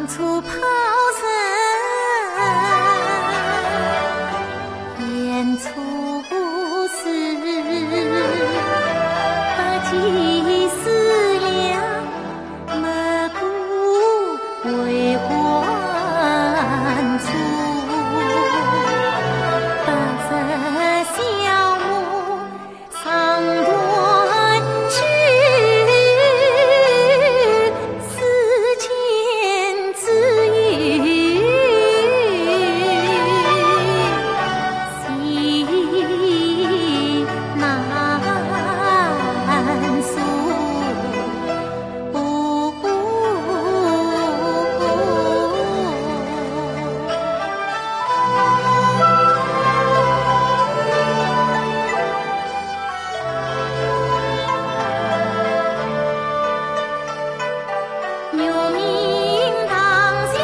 处抛身，言处事，不计思量，莫顾为患处。不识小我常断去，思前之忧，心难诉。牛鸣堂前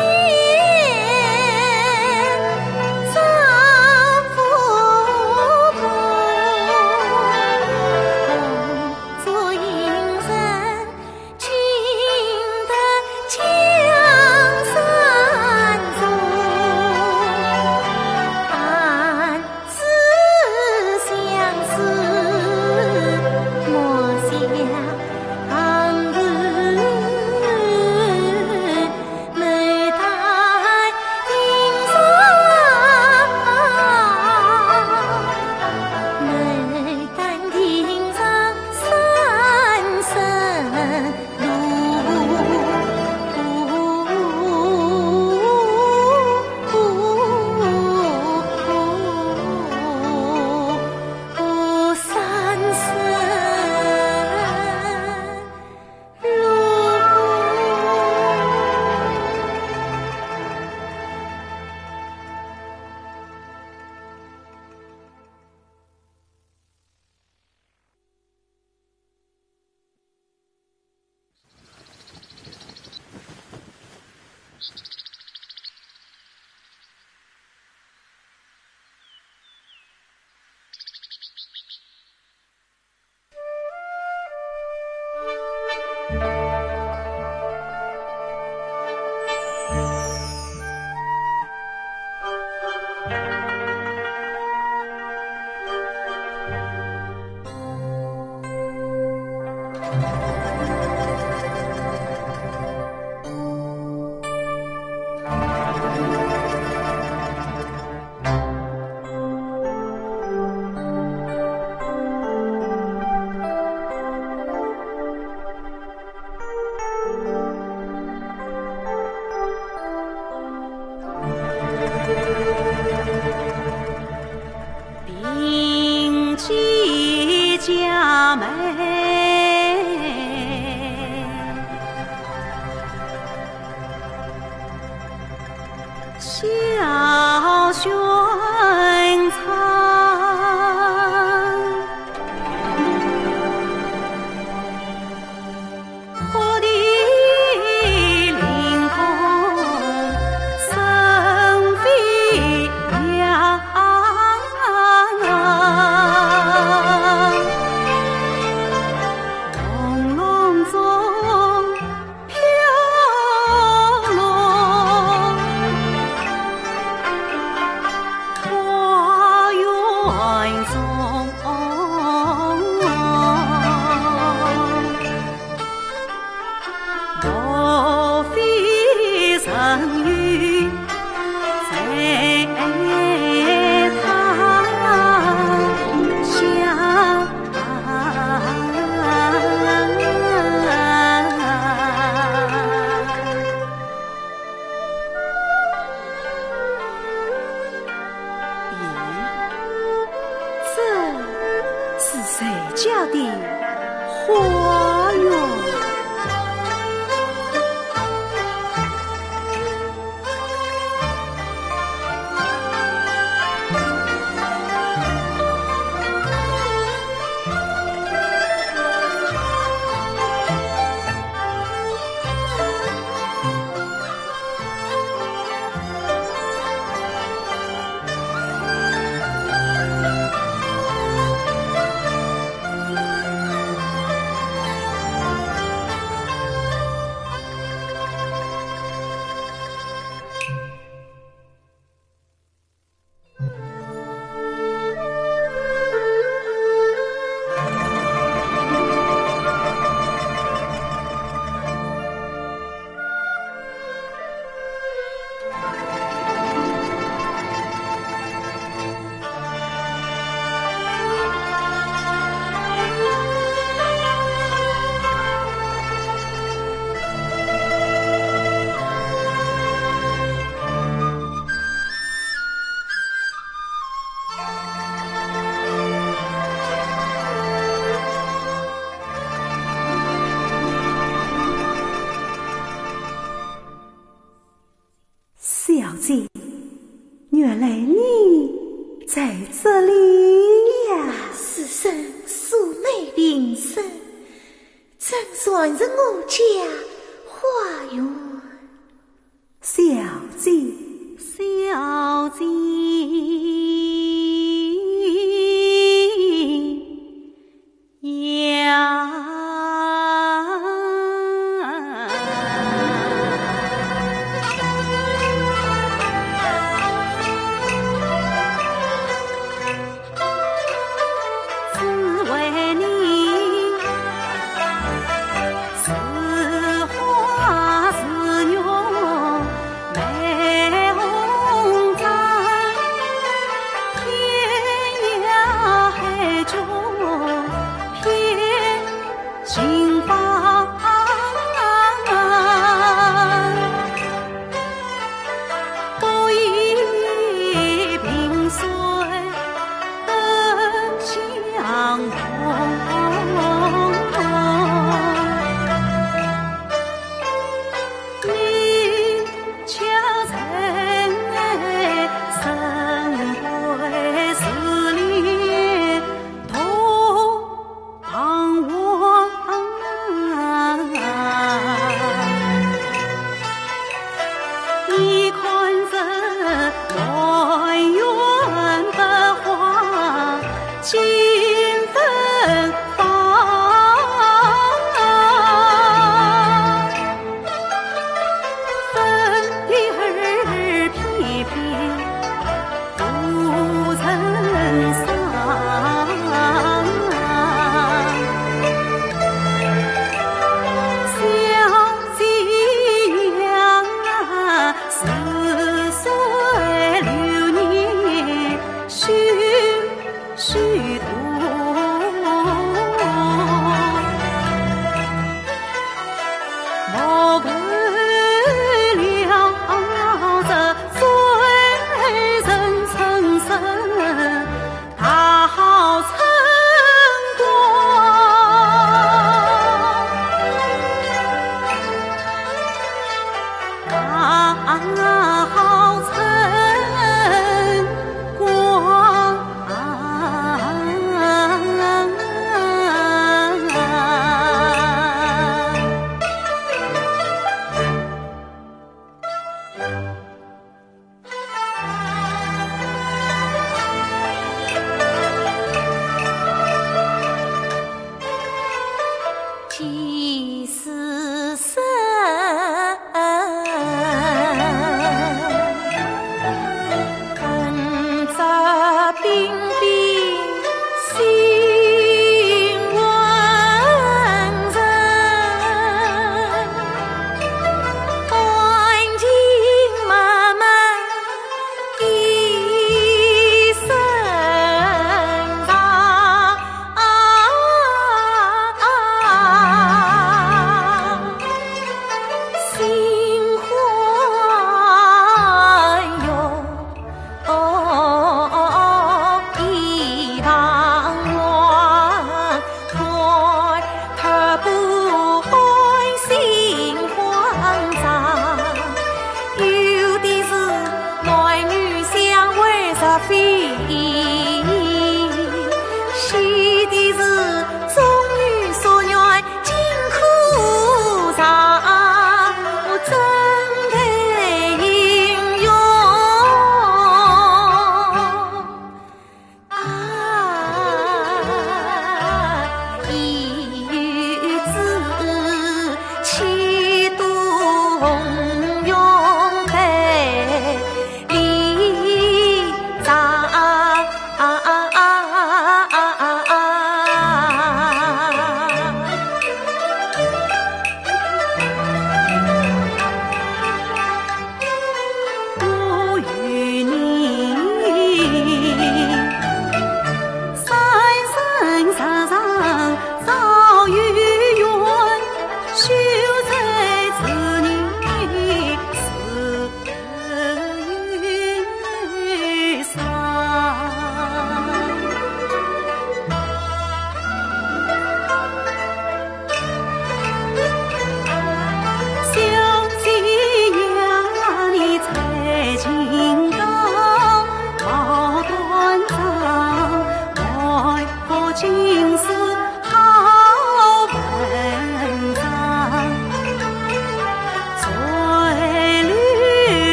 张福公，工作营生请得江山中，暗自相思莫相安。眉黛映上，眉黛映上三生路。三生并寄佳美，小轩藏。我的灵魂生飞扬，朦胧中飘落花园中。莫非人缘在他乡？咦，这是谁家的花园？姐，原来你在这里呀！此生素昧平生，怎算是我家花园？小姐，小姐呀！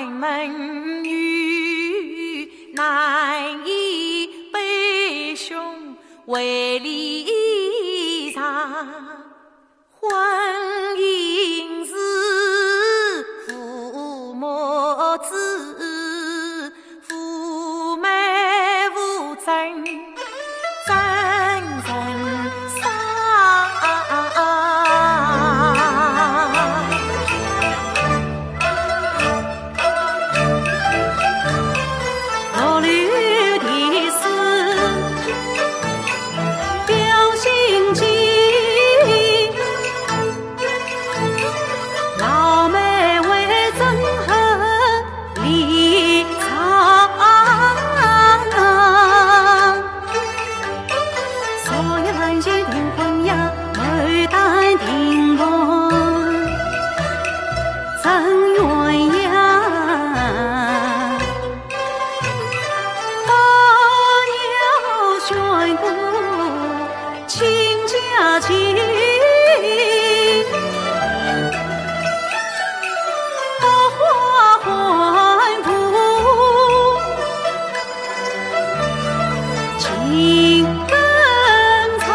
门女，难以悲兄为离场。婚姻是父母子，父妹无争，真人伤。我留的是表心迹，老妹为真恨离场，所有人些订婚呀，牡丹订婚真鸳鸯。亲家亲，百花欢吐，情更长。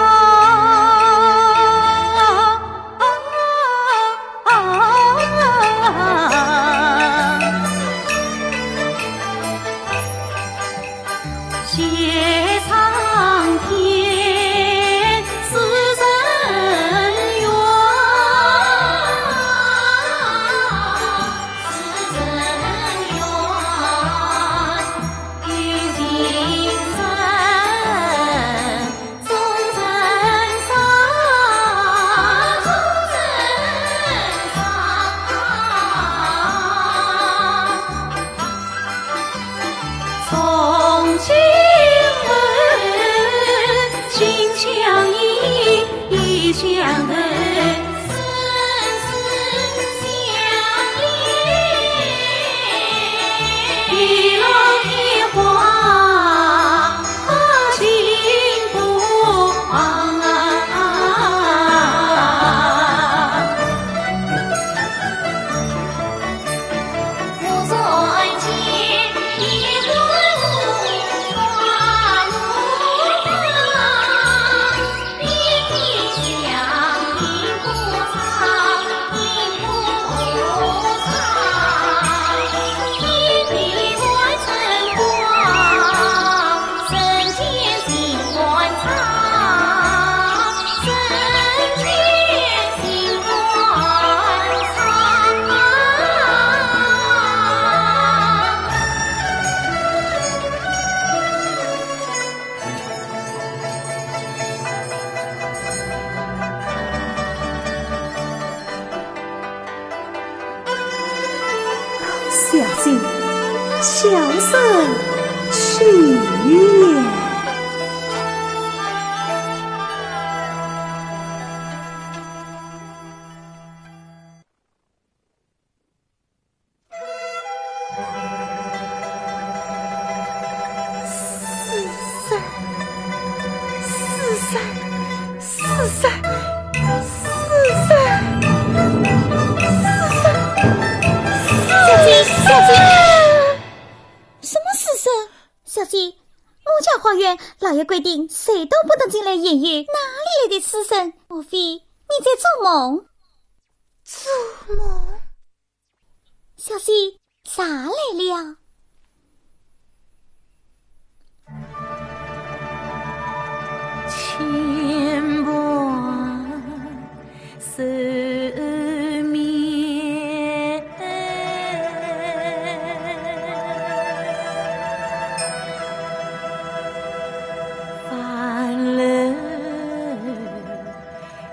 谢苍天。从亲吻，心相依，意相投，生死相依，地老天荒，心不忘。我所见一小心，小声去也。什么死神？小姐，我家花园老爷规定，谁都不得进来言语，哪里来的死神？莫非你在做梦？做梦？小姐，啥来了？千般愁绵，烦了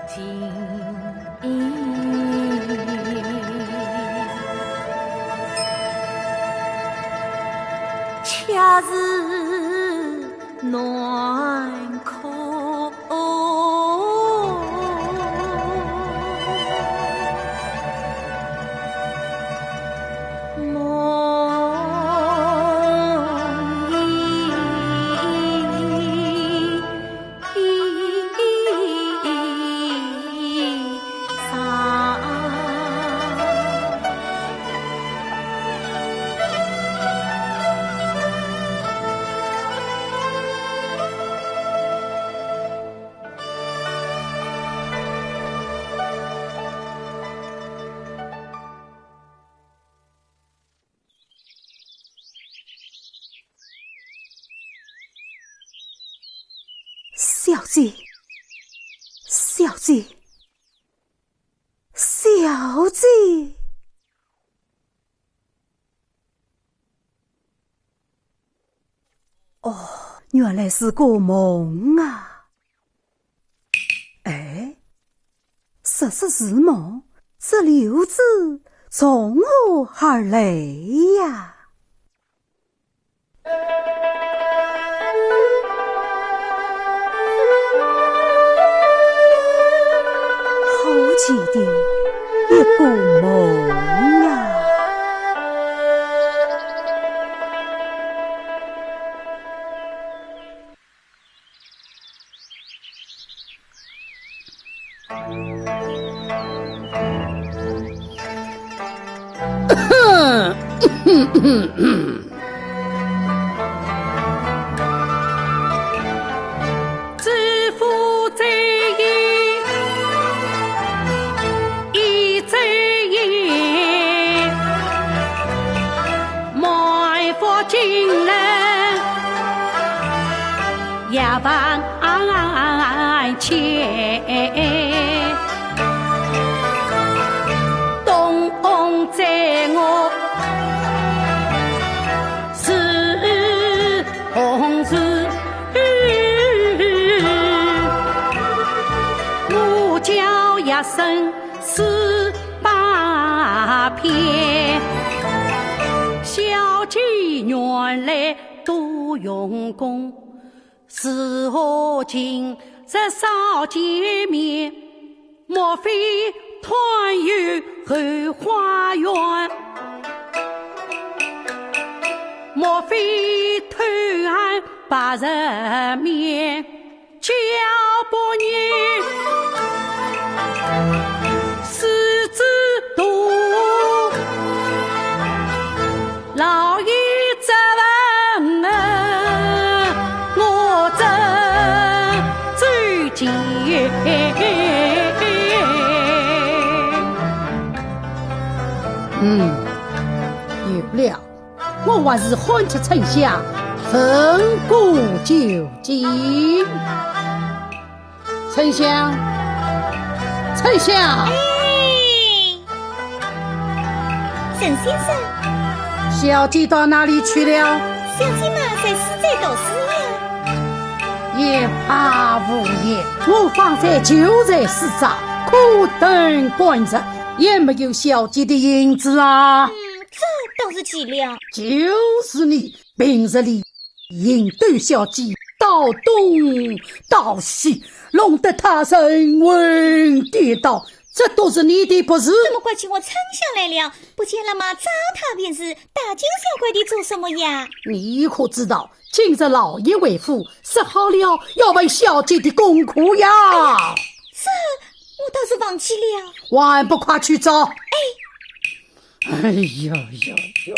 今恰是暖口。小姐，小姐，小姐。哦，原来是个梦啊！哎，实是是梦，这柳子从何而来呀？好奇的一个梦啊！知府在意，一在意，埋伏进来，也万千。东翁在我是红日，我叫一声四八片，小姐原来多用功，是何今日少见面？莫非团圆后花园？莫非偷俺把人面？叫不你狮子多，老爷责问我怎最近有了，我还是欢吃丞相，分古就今。丞相，丞相，沈先生，小姐到哪里去了？小姐嘛在私宅读书呀。也怕无言，我方才就在市上，苦等观日，也没有小姐的影子啊。这倒是奇了。就是你平日里引逗小姐到东到西，弄得她神魂颠倒，这都是你的不是。怎么怪起我丞相来了？不见了吗？糟蹋便是，大惊小怪的做什么呀？你可知道今日老爷为父说好了要为小姐的功课呀？这我倒是忘记了。还不快去找？哎呀呀呀！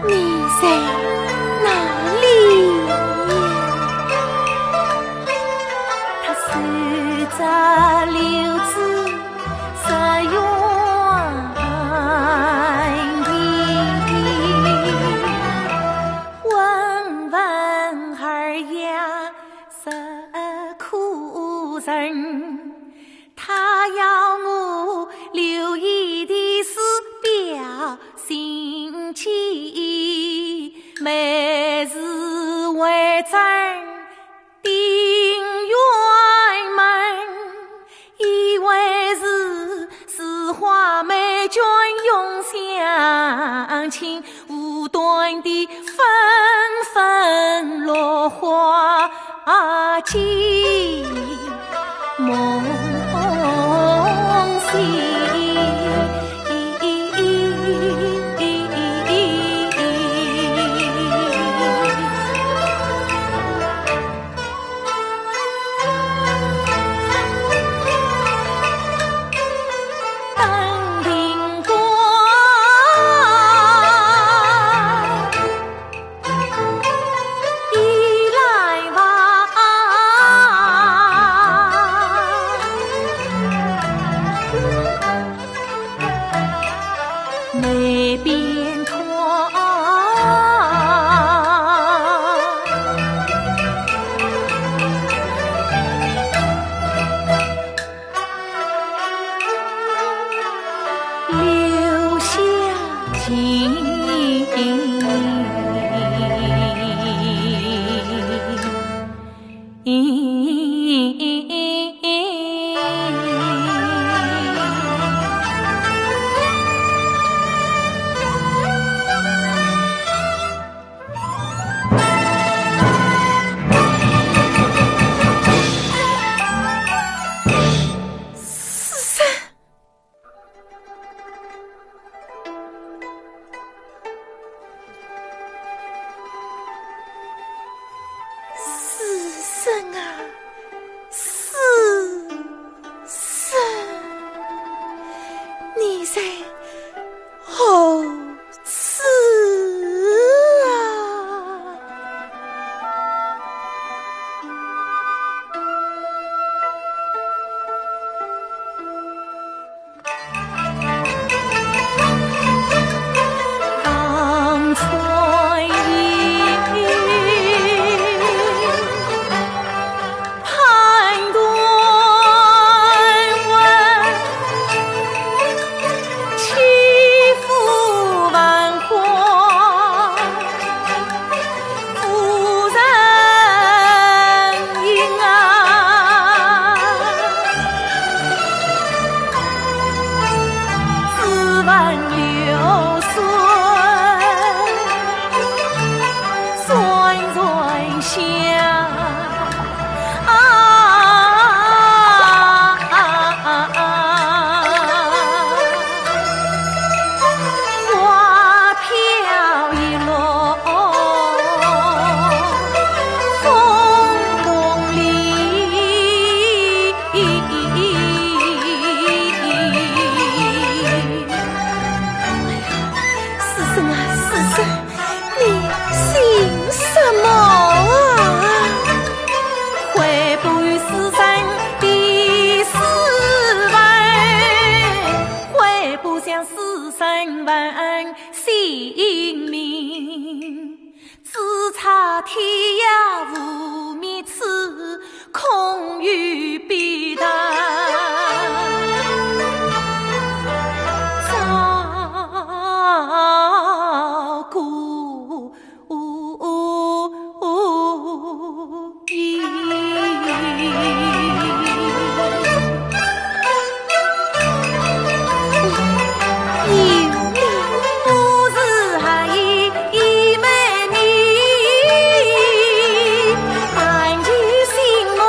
你在哪里呀？他守着柳子十园地，问问儿呀是苦人，他要我留意的是表心迹，每日为证定院门，以为是花美眷永相亲，无端的纷纷落花尽梦醒。眉边窗，留下情。你在何处啊？当春雨盼断问，起伏万花，夫人应啊，只闻流水软软响。花飘一落风梦里，师生啊，师生，你姓什么啊？回不与师生第四问，回不向师生问姓名，只差天涯无觅此空余笔谈。照顾不是还一美丽，伴起心梦。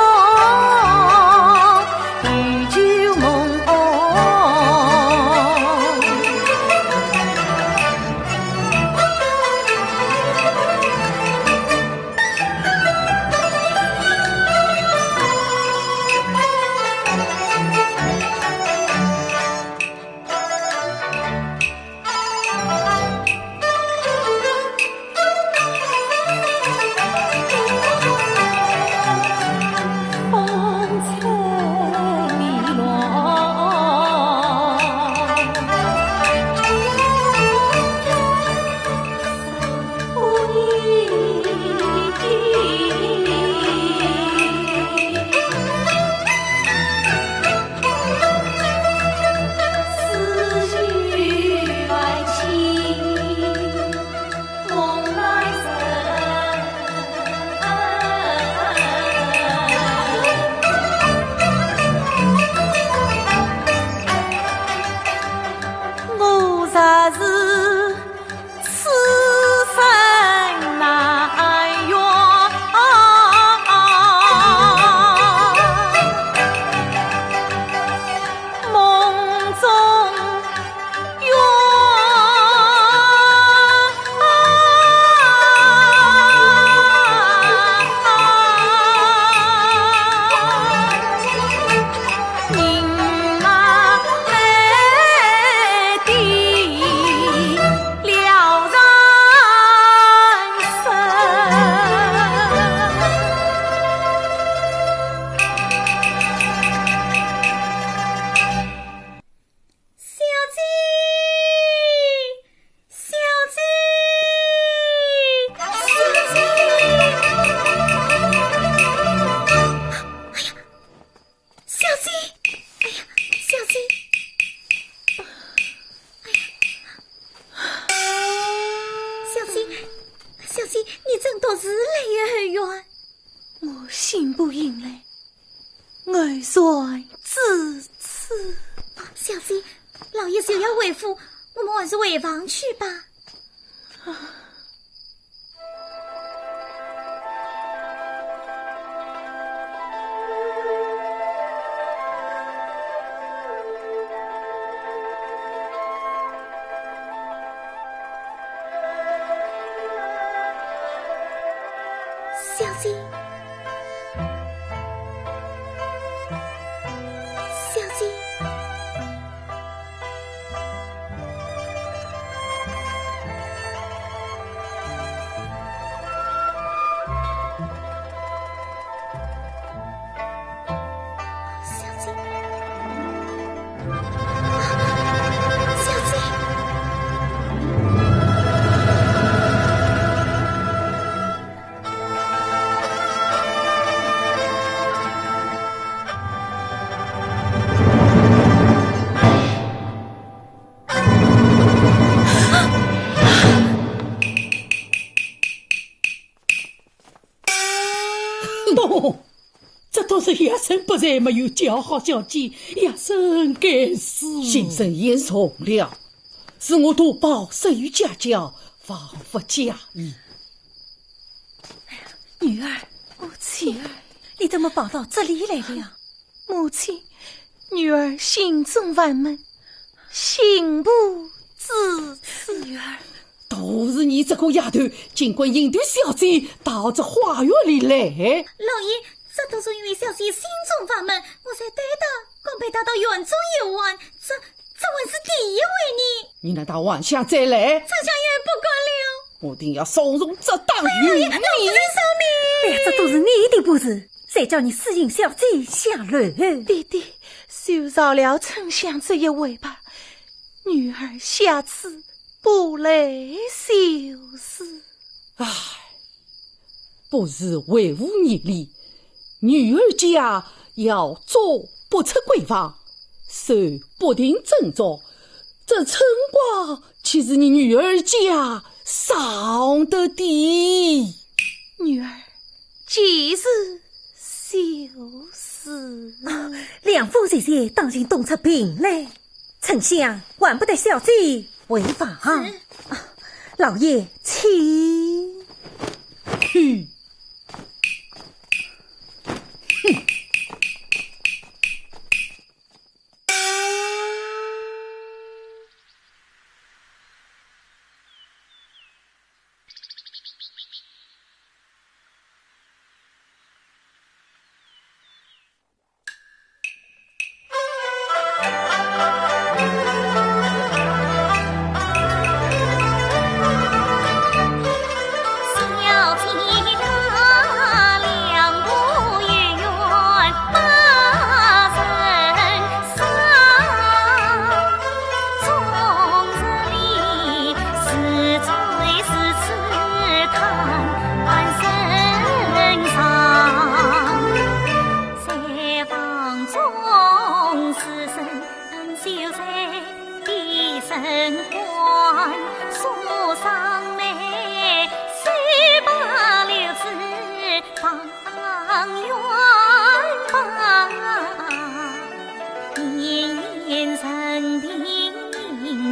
姐，你真的是累而冤。我心不应累，儿在自此。小姐，老爷就要回府，我们还是回房去吧。小姐，小姐，这都是叶生不才没有教好小姐，叶生该死。先生言重了，是我多宝失于家教，仿佛假意。女儿，母亲，你怎么跑到这里来了？母亲，女儿心中烦闷，心不自此。女儿，都是你这个丫头，尽管引对小姐到这花园里来。老爷，这都是因为小姐心中烦闷，我才带她刚陪她到园中游玩，这还是第一回呢。你那大晚下再来，丞相也不管了，我定要收容这当女人。这都是你的不是，谁叫你私引小姐下楼？弟弟，就饶了丞相这一回吧，女儿下次不来就是。唉，不是维护你理，女儿家要做不出闺房，受不停征召，这称卦岂是你女儿家上的的？女儿即是就是两夫姐姐当心动出病来，丞相管不得小姐违法。老爷请去。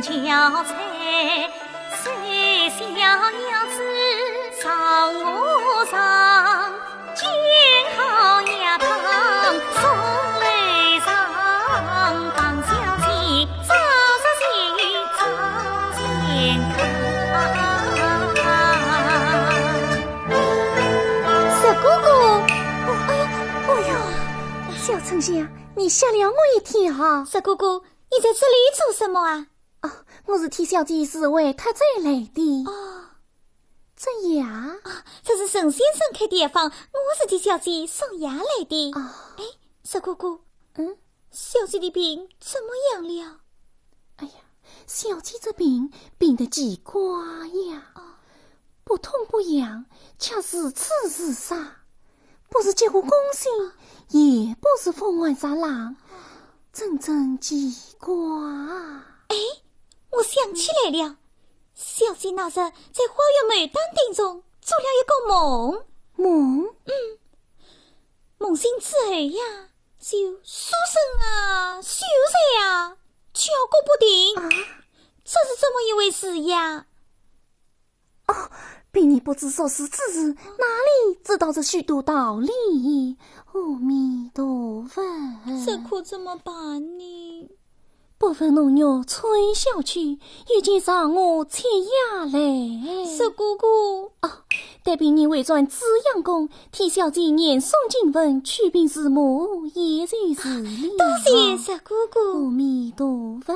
憔悴，谁小娘子上我上，煎好鸭汤送来上，帮小姐早健康。小姑姑，哎呀，小丞相，你吓了我一跳哈！小姑姑，你在这里做什么啊？我是替小姐侍卫太宰来的。这呀，这是沈先生开的房，我是替小姐送牙来的。哎，小姑姑，小姐的病怎么样了？哎呀，小姐这病得奇怪呀，不痛不痒，恰是此时杀，不是结果攻心，也不是风晚杀狼，真奇怪啊！哎，我想起来了，小姐那日在花园牡丹亭中做了一个梦。梦？梦醒之后呀，就书生啊、秀才啊，叫个不停。这是怎么一回事呀？比你不知所思之人，哪里知道这许多道理？阿弥陀佛。这可怎么办呢？不分农药春晓去，已经让我切牙嘞。石姑姑，待比你回转紫阳宫，替小姐念诵经文，取病师母，也就是你。多谢石姑姑。阿弥陀佛。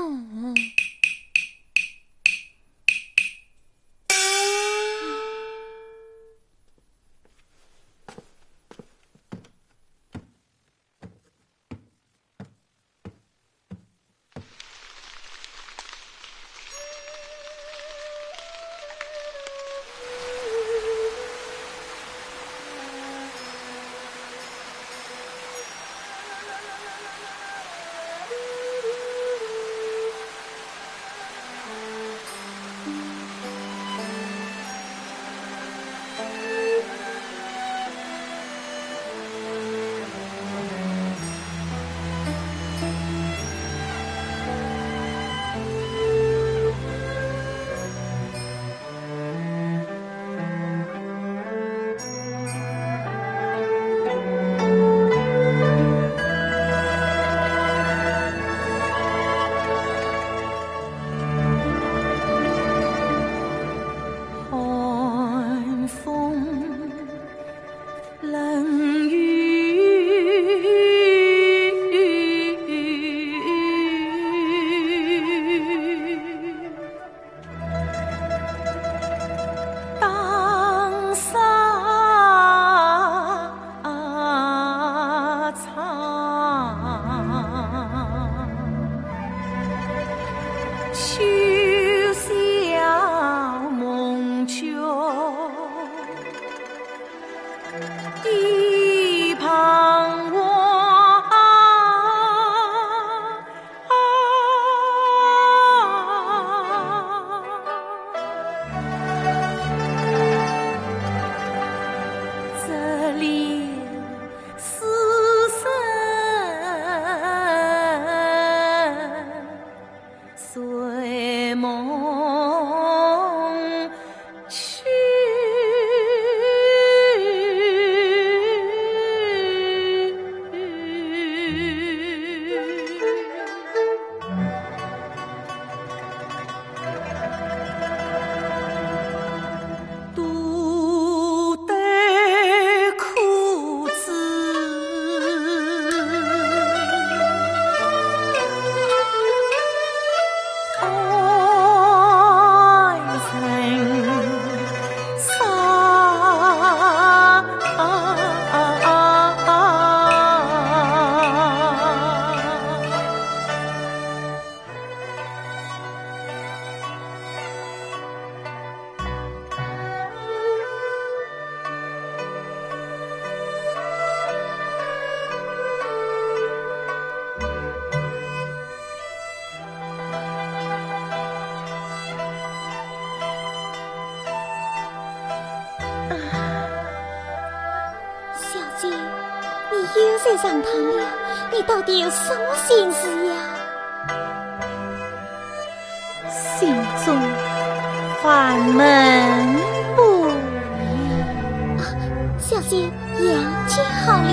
又在上堂了，你到底有什么心事呀？心中烦闷不已。小姐药煎好了。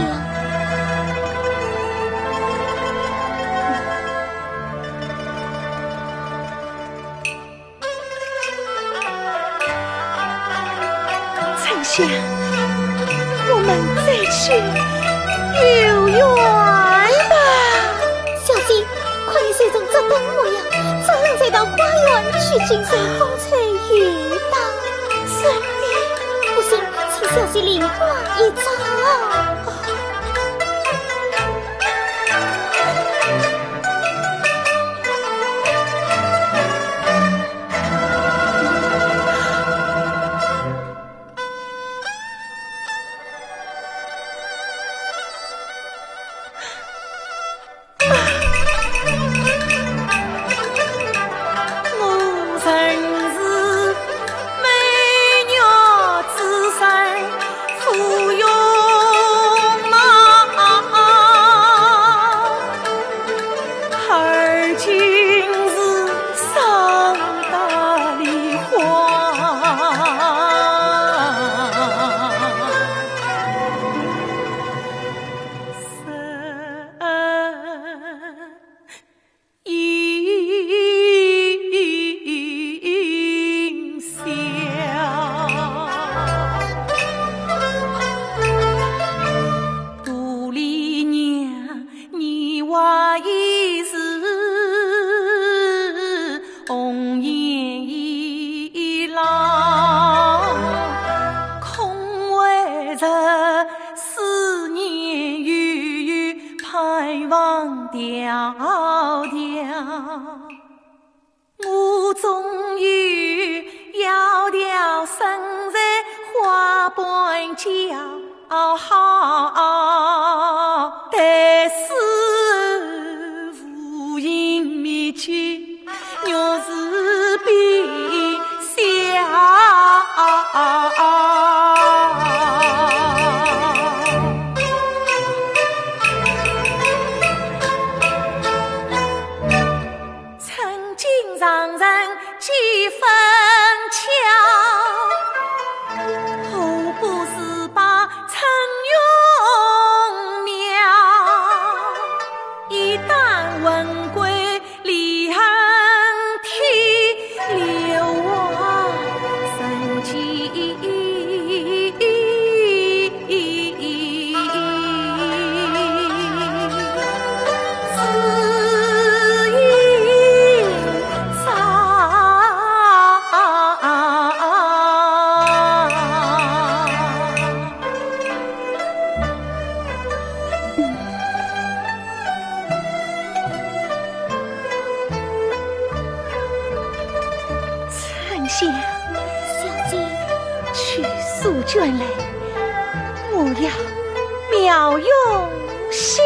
丞相，我们再去游园吧。小姐，快随着这等模样，早上再到花园去金水风吹雨打。是的，不行，请小姐领我一遭。我曾是红颜已老，空为着思念悠悠，盼望迢迢。我终于窈窕身在花瓣娇好，但是无影灭绝，若是悲伤。曾经让人几分巧，何不是把尘永了？一旦魂归离恨天，流亡生计。丞相，小姐，去速卷来，我要妙用心。